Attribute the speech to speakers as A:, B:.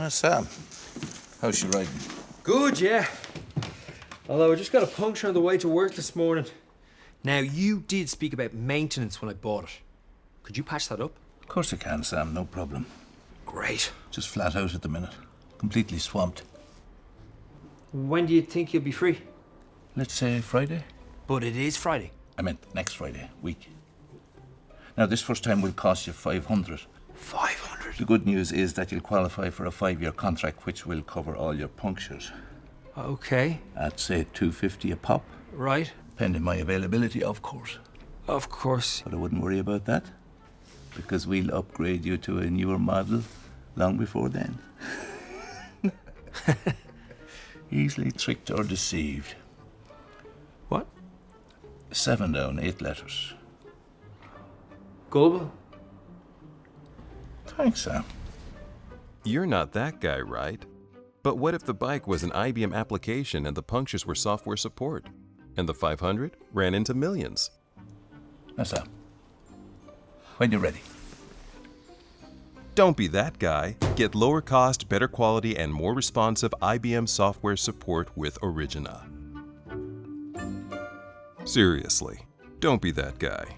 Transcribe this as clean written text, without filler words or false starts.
A: Sam, how's she riding?
B: Good, yeah. Although I just got a puncture on the way to work this morning. Now, you did speak about maintenance when I bought it. Could you patch that up?
A: Of course I can, Sam, no problem.
B: Great.
A: Just flat out at the minute. Completely swamped.
B: When do you think you'll be free?
A: Let's say Friday?
B: But it is Friday.
A: I meant next Friday, week. Now, this first time will cost you 500.
B: 500?
A: The good news is that you'll qualify for a 5-year contract which will cover all your punctures.
B: Okay.
A: At, say, $250 a pop.
B: Right.
A: Pending my availability, of course.
B: Of course.
A: But I wouldn't worry about that, because we'll upgrade you to a newer model long before then. Easily tricked or deceived.
B: What?
A: 7 down, 8 letters.
B: Gullible?
A: Thanks, Sam.
C: You're not that guy, right? But what if the bike was an IBM application and the punctures were software support? And the 500 ran into millions?
A: Now, Sam, when you're ready.
C: Don't be that guy. Get lower cost, better quality, and more responsive IBM software support with Origina. Seriously, don't be that guy.